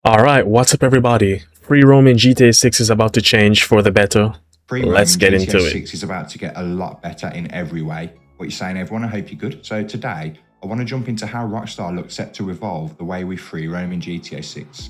Alright, what's up everybody? Free roam in GTA 6 is about to change for the better. Free roam Let's in get GTA into it. 6 is about to get a lot better in every way. What you saying, everyone? I hope you're good. So today, I want to jump into how Rockstar looks set to evolve the way we free roam in GTA 6.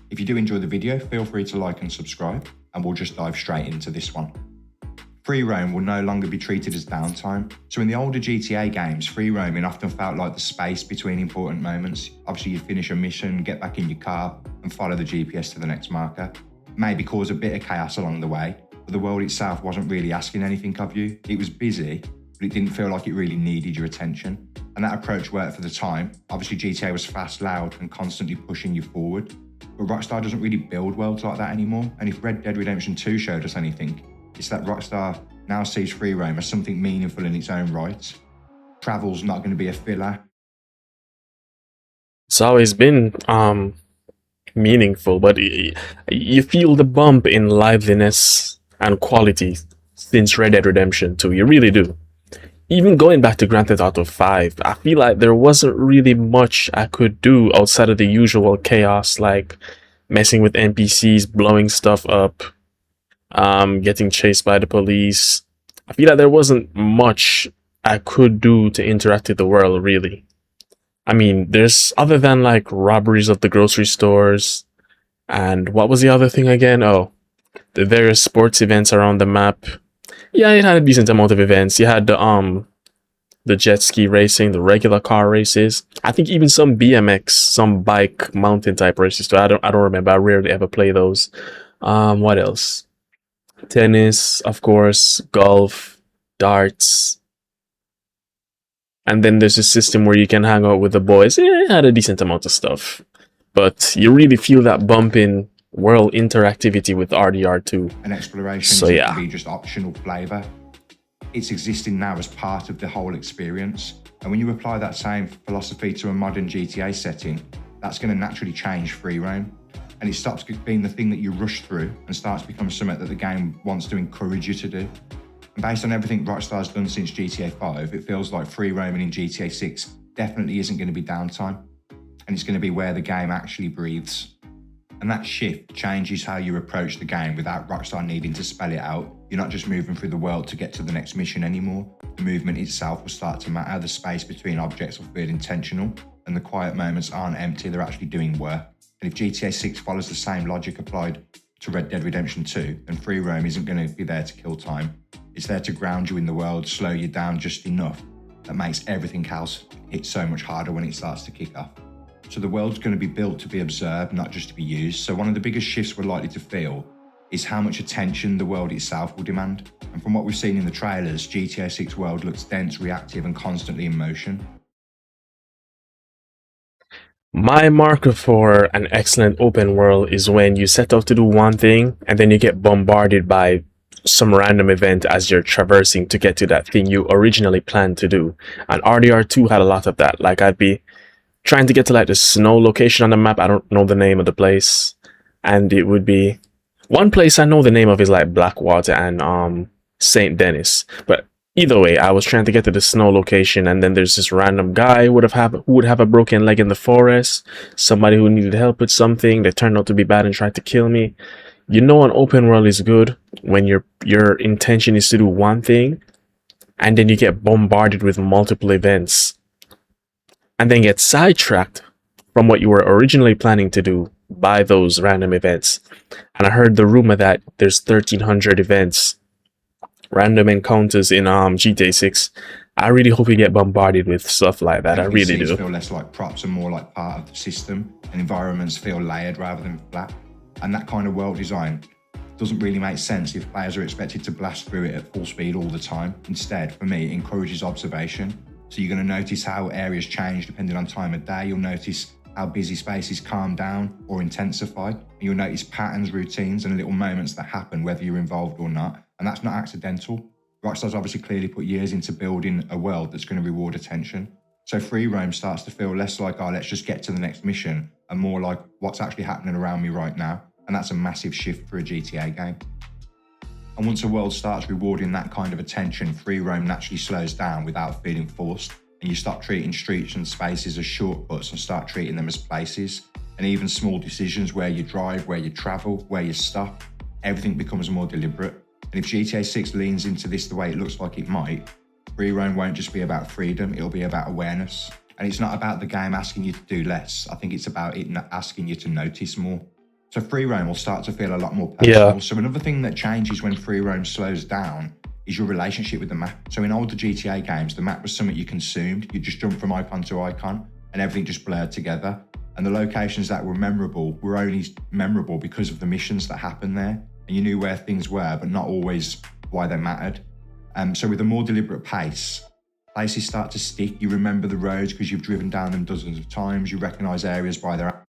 If you do enjoy the video, feel free to like and subscribe, and we'll just dive straight into this one. Free roam will no longer be treated as downtime. So in the older GTA games, free roaming often felt like the space between important moments. Obviously, you'd finish a mission, get back in your car, and follow the GPS to the next marker. Maybe cause a bit of chaos along the way, but the world itself wasn't really asking anything of you. It was busy, but it didn't feel like it really needed your attention. And that approach worked for the time. Obviously, GTA was fast, loud, and constantly pushing you forward. But Rockstar doesn't really build worlds like that anymore. And if Red Dead Redemption 2 showed us anything, it's that Rockstar now sees free roam as something meaningful in its own right. Travel's not going to be a filler. It's always been meaningful, but you feel the bump in liveliness and quality since Red Dead Redemption 2. You really do. Even going back to Grand Theft Auto 5, I feel like there wasn't really much I could do outside of the usual chaos, like messing with NPCs, blowing stuff up, getting chased by the police. I feel like there wasn't much I could do to interact with the world, really. I mean, there's other than like robberies of the grocery stores, and what was the other thing again? Oh, the various sports events around the map. Yeah, it had a decent amount of events. You had the jet ski racing, the regular car races. I think even some BMX, some bike mountain type races too. I don't remember. I rarely ever play those. What else? Tennis, of course, golf, darts. And then there's a system where you can hang out with the boys. Yeah, it had a decent amount of stuff. But you really feel that bump in world interactivity with RDR2. And exploration So seems yeah. to be just optional flavour. It's existing now as part of the whole experience. And when you apply that same philosophy to a modern GTA setting, that's going to naturally change free roam. And it stops being the thing that you rush through and starts to become something that the game wants to encourage you to do. And based on everything Rockstar's done since GTA 5, it feels like free roaming in GTA 6 definitely isn't going to be downtime. And it's going to be where the game actually breathes. And that shift changes how you approach the game without Rockstar needing to spell it out. You're not just moving through the world to get to the next mission anymore. The movement itself will start to matter. The space between objects will feel intentional, and the quiet moments aren't empty, they're actually doing work. And if GTA 6 follows the same logic applied to Red Dead Redemption 2, then free roam isn't going to be there to kill time. It's there to ground you in the world, slow you down just enough that makes everything else hit so much harder when it starts to kick off. So the world's going to be built to be observed, not just to be used. So one of the biggest shifts we're likely to feel is how much attention the world itself will demand. And from what we've seen in the trailers, GTA 6 world looks dense, reactive, and constantly in motion. My marker for an excellent open world is when you set out to do one thing and then you get bombarded by some random event as you're traversing to get to that thing you originally planned to do. And RDR2 had a lot of that. Like I'd be trying to get to like the snow location on the map. I don't know the name of the place. And it would be one place I know the name of is like Blackwater and St. Denis. But either way, I was trying to get to the snow location, and then there's this random guy who would have a broken leg in the forest, somebody who needed help with something. They turned out to be bad and tried to kill me. You know, an open world is good when your intention is to do one thing, and then you get bombarded with multiple events, and then get sidetracked from what you were originally planning to do by those random events. And I heard the rumor that there's 1,300 events, random encounters in GTA 6. I really hope we get bombarded with stuff like that. I really NPCs do. feel less like props and more like part of the system, and environments feel layered rather than flat. And that kind of world design doesn't really make sense if players are expected to blast through it at full speed all the time. Instead, for me, it encourages observation. So you're going to notice how areas change depending on time of day. You'll notice how busy spaces calm down or intensify. And you'll notice patterns, routines, and little moments that happen whether you're involved or not. And that's not accidental. Rockstar's obviously clearly put years into building a world that's going to reward attention. So free roam starts to feel less like, oh, let's just get to the next mission, and more like what's actually happening around me right now. And that's a massive shift for a GTA game. And once a world starts rewarding that kind of attention, free roam naturally slows down without feeling forced, and you stop treating streets and spaces as shortcuts and start treating them as places. And even small decisions, where you drive, where you travel, where you stop, everything becomes more deliberate. And if GTA 6 leans into this the way it looks like it might, free roam won't just be about freedom, it'll be about awareness. And it's not about the game asking you to do less. I think it's about it asking you to notice more. So free roam will start to feel a lot more personal. Yeah. So another thing that changes when free roam slows down is your relationship with the map. So in older GTA games, the map was something you consumed. You just jumped from icon to icon and everything just blurred together. And the locations that were memorable were only memorable because of the missions that happened there. And you knew where things were, but not always why they mattered. So with a more deliberate pace, places start to stick. You remember the roads because you've driven down them dozens of times. You recognize areas by their...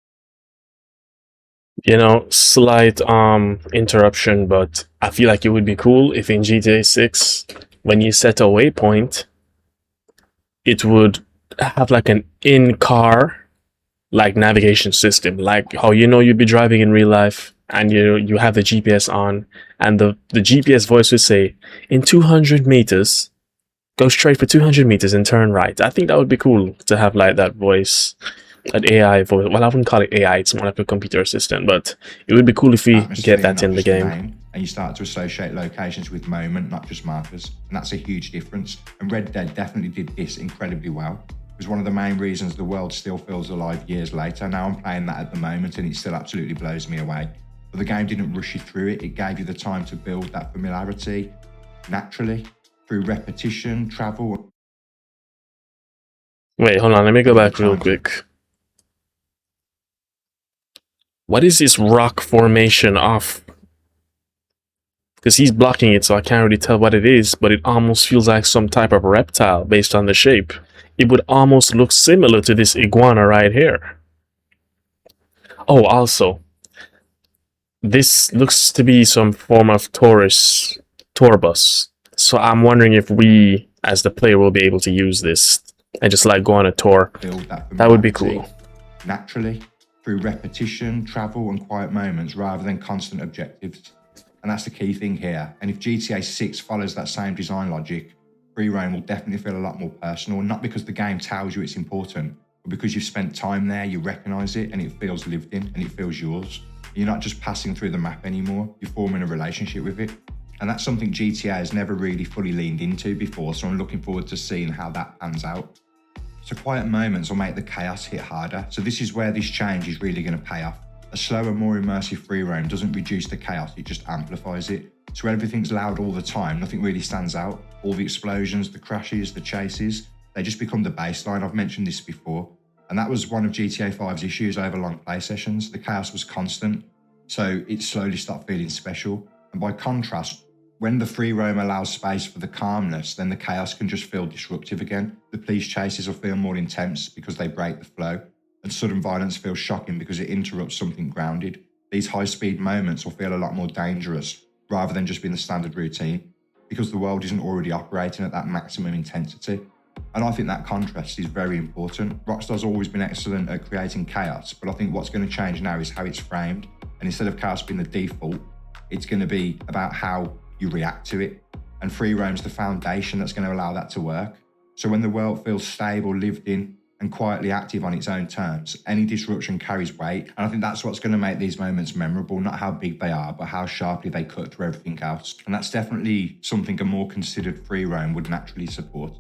You know, slight interruption, but I feel like it would be cool if in GTA 6, when you set a waypoint, it would have like an in-car like navigation system, like how you'd be driving in real life and you have the GPS on, and the GPS voice would say, in 200 meters, go straight for 200 meters and turn right. I think that would be cool to have like that voice, that AI voice. Well, I wouldn't call it AI, it's more like a computer assistant, but it would be cool if we atmosphere, get that not in the just game. name, and you start to associate locations with moment, not just markers. And that's a huge difference. And Red Dead definitely did this incredibly well. It was one of the main reasons the world still feels alive years later. Now I'm playing that at the moment and it still absolutely blows me away. But the game didn't rush you through it. It gave you the time to build that familiarity naturally through repetition, travel. Wait, hold on, let me go back real quick. What is this rock formation off? Because he's blocking it, so I can't really tell what it is, but it almost feels like some type of reptile based on the shape. It would almost look similar to this iguana right here. Oh, also, this looks to be some form of tour bus. So I'm wondering if we, as the player, will be able to use this and just like go on a tour. Build that would be cool. Naturally, through repetition, travel, and quiet moments rather than constant objectives. And that's the key thing here. And if GTA 6 follows that same design logic, free roam will definitely feel a lot more personal, not because the game tells you it's important, but because you've spent time there, you recognize it, and it feels lived in, and it feels yours. You're not just passing through the map anymore, you're forming a relationship with it. And that's something GTA has never really fully leaned into before, so I'm looking forward to seeing how that pans out. So quiet moments will make the chaos hit harder. So this is where this change is really going to pay off. A slower, more immersive free roam doesn't reduce the chaos, it just amplifies it. So everything's loud all the time, nothing really stands out. All the explosions, the crashes, the chases, they just become the baseline. I've mentioned this before. And that was one of GTA 5's issues over long play sessions. The chaos was constant, so it slowly stopped feeling special. And by contrast, when the free roam allows space for the calmness, then the chaos can just feel disruptive again. The police chases will feel more intense because they break the flow, and sudden violence feels shocking because it interrupts something grounded. These high-speed moments will feel a lot more dangerous rather than just being the standard routine, because the world isn't already operating at that maximum intensity. And I think that contrast is very important. Rockstar's always been excellent at creating chaos, but I think what's going to change now is how it's framed. And instead of chaos being the default, it's going to be about how you react to it. And free roam's the foundation that's going to allow that to work. So when the world feels stable, lived in, and quietly active on its own terms, any disruption carries weight. And I think that's what's going to make these moments memorable, not how big they are, but how sharply they cut through everything else. And that's definitely something a more considered free roam would naturally support.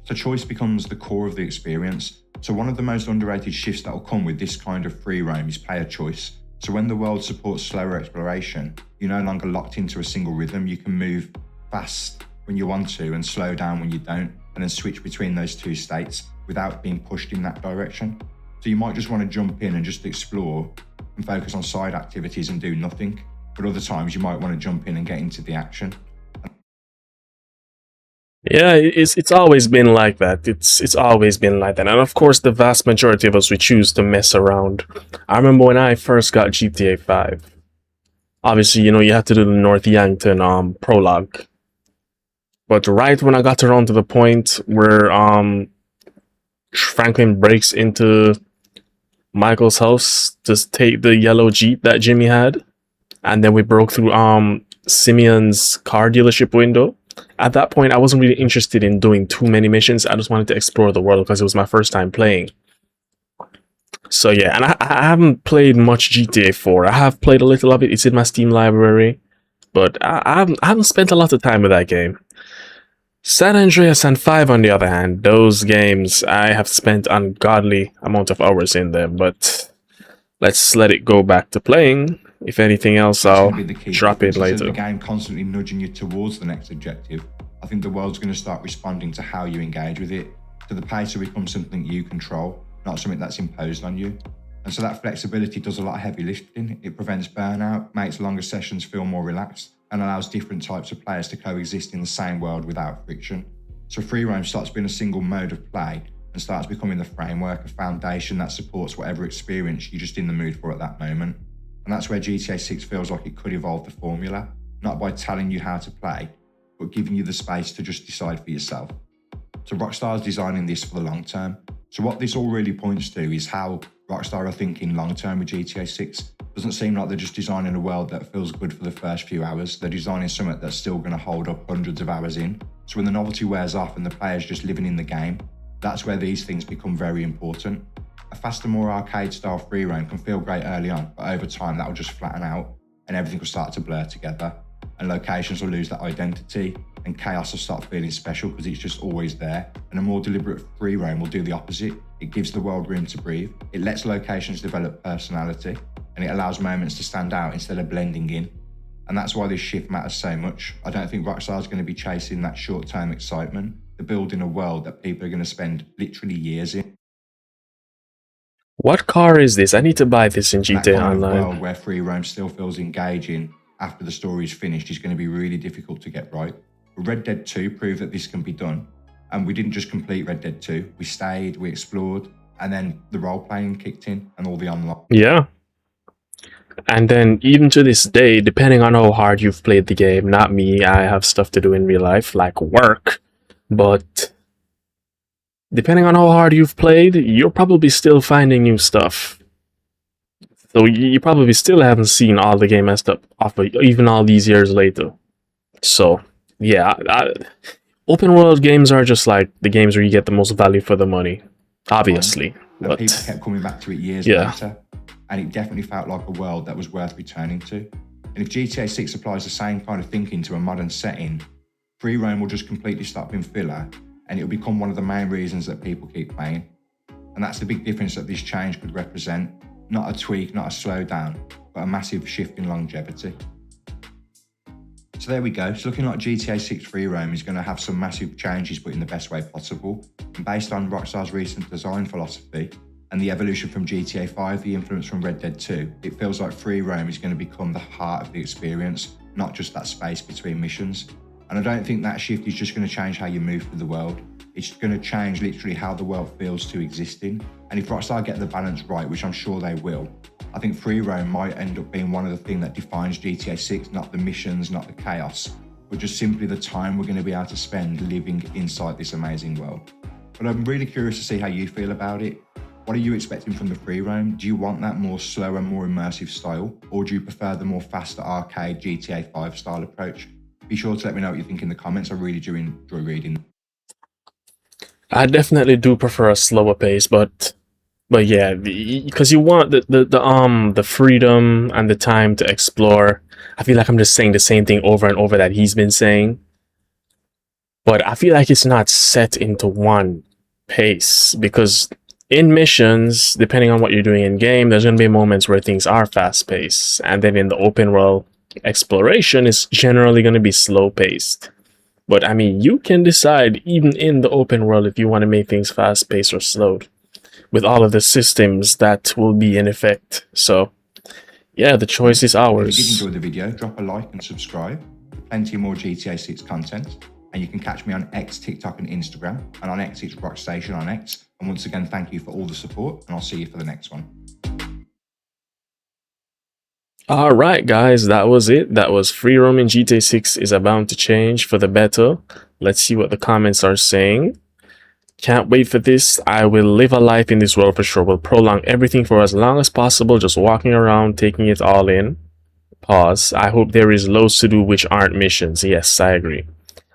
So choice becomes the core of the experience. So one of the most underrated shifts that will come with this kind of free roam is player choice. So when the world supports slower exploration, you're no longer locked into a single rhythm. You can move fast when you want to and slow down when you don't, and then switch between those two states without being pushed in that direction. So you might just want to jump in and just explore and focus on side activities and do nothing. But other times you might want to jump in and get into the action. Yeah, it's always been like that. It's always been like that. And of course, the vast majority of us, we choose to mess around. I remember when I first got GTA 5. Obviously, you had to do the North Yankton prologue. But right when I got around to the point where Franklin breaks into Michael's house to take the yellow Jeep that Jimmy had, and then we broke through Simeon's car dealership window. At that point, I wasn't really interested in doing too many missions. I just wanted to explore the world because it was my first time playing. So yeah, and I haven't played much GTA 4. I have played a little of it. It's in my Steam library, but I haven't spent a lot of time with that game. San Andreas and 5, on the other hand, those games I have spent ungodly amount of hours in them, but let's let it go back to playing. If anything else, That's going I'll to be the key drop it difference. Instead of later. the game constantly nudging you towards the next objective, I think the world's going to start responding to how you engage with it, to the pace to become something you control, not something that's imposed on you. And so that flexibility does a lot of heavy lifting. It prevents burnout, makes longer sessions feel more relaxed, and allows different types of players to coexist in the same world without friction. So free roam starts being a single mode of play and starts becoming the framework, a foundation that supports whatever experience you're just in the mood for at that moment. And that's where GTA 6 feels like it could evolve the formula, not by telling you how to play, but giving you the space to just decide for yourself. So Rockstar is designing this for the long term. So what this all really points to is how Rockstar are thinking long term with GTA 6. Doesn't seem like they're just designing a world that feels good for the first few hours. They're designing something that's still going to hold up hundreds of hours in. So when the novelty wears off and the player's just living in the game, that's where these things become very important. A faster, more arcade style free roam can feel great early on, but over time that will just flatten out and everything will start to blur together. And locations will lose that identity, and chaos will start feeling special because it's just always there. And a more deliberate free roam will do the opposite. It gives the world room to breathe. It lets locations develop personality, and it allows moments to stand out instead of blending in. And that's why this shift matters so much. I don't think Rockstar is going to be chasing that short-term excitement. They're building a world that people are going to spend literally years in. What car is this? I need to buy this in That GTA kind of Online. world where free roam still feels engaging after the story is finished is going to be really difficult to get right. But Red Dead 2 proved that this can be done. And we didn't just complete Red Dead 2. We stayed, we explored, and then the role-playing kicked in and all the online. Yeah. And then even to this day, depending on how hard you've played the game, not me, I have stuff to do in real life, like work, but depending on how hard you've played, you're probably still finding new stuff. So you probably still haven't seen all the game messed up off of, even all these years later. So yeah, open world games are just like the games where you get the most value for the money, obviously. And But people kept coming back to it years yeah. later. And it definitely felt like a world that was worth returning to. And if GTA 6 applies the same kind of thinking to a modern setting, free roam will just completely stop being filler, and it'll become one of the main reasons that people keep playing. And that's the big difference that this change could represent. Not a tweak, not a slowdown, but a massive shift in longevity. So there we go. It's looking like GTA 6 free roam is going to have some massive changes, but in the best way possible. And based on Rockstar's recent design philosophy and the evolution from GTA 5, the influence from Red Dead 2, it feels like free roam is going to become the heart of the experience, not just that space between missions. And I don't think that shift is just going to change how you move through the world. It's going to change literally how the world feels to exist in. And if Rockstar get the balance right, which I'm sure they will, I think free roam might end up being one of the things that defines GTA 6, not the missions, not the chaos, but just simply the time we're going to be able to spend living inside this amazing world. But I'm really curious to see how you feel about it. What are you expecting from the free roam? Do you want that more slow and more immersive style, or do you prefer the more faster arcade GTA 5 style approach? Be sure to let me know what you think in the comments. I really do enjoy reading. I definitely do prefer a slower pace, but yeah, because you want the freedom and the time to explore. I feel like I'm just saying the same thing over and over that he's been saying, but I feel like it's not set into one pace, because in missions, depending on what you're doing in game, there's going to be moments where things are fast paced, and then in the open world exploration is generally going to be slow paced. But I mean, you can decide even in the open world if you want to make things fast paced or slowed, with all of the systems that will be in effect. So yeah, the choice is ours. If you did enjoy the video, drop a like and subscribe for plenty more GTA 6 content. And you can catch me on X, TikTok and Instagram. And on X, it's Rockstation on X. And once again, thank you for all the support, and I'll see you for the next one. Alright guys, that was it. That was free roam in GTA 6 is about to change for the better. Let's see what the comments are saying. Can't wait for this. I will live a life in this world for sure. We'll prolong everything for as long as possible, just walking around, taking it all in. Pause. I hope there is loads to do which aren't missions. Yes, I agree.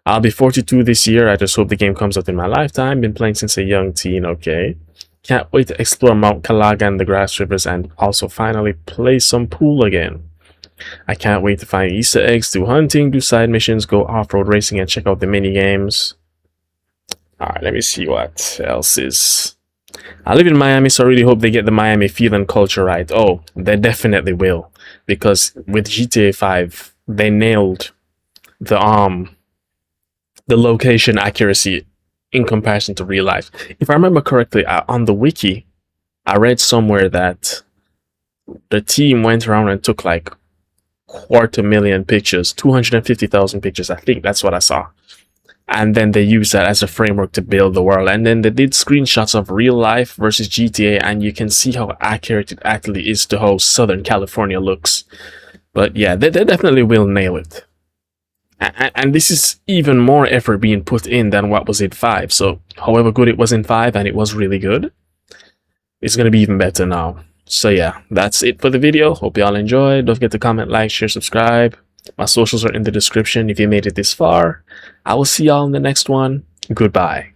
I'll be 42 this year. I just hope the game comes out in my lifetime. Been playing since a young teen, okay. Can't wait to explore Mount Calaga and the Grass Rivers and also finally play some pool again. I can't wait to find Easter eggs, do hunting, do side missions, go off-road racing, and check out the mini games. Alright, let me see what else is. I live in Miami, so I really hope they get the Miami feel and culture right. Oh, they definitely will. Because with GTA 5, they nailed the location accuracy in comparison to real life. If I remember correctly, on the wiki, I read somewhere that the team went around and took like 250,000 pictures, 250,000 pictures. I think that's what I saw. And then they used that as a framework to build the world. And then they did screenshots of real life versus GTA, and you can see how accurate it actually is to how Southern California looks. But yeah, they definitely will nail it. And this is even more effort being put in than what was in 5. So however good it was in 5, and it was really good, it's going to be even better now. So yeah, that's it for the video. Hope y'all enjoyed. Don't forget to comment, like, share, subscribe. My socials are in the description if you made it this far. I will see y'all in the next one. Goodbye.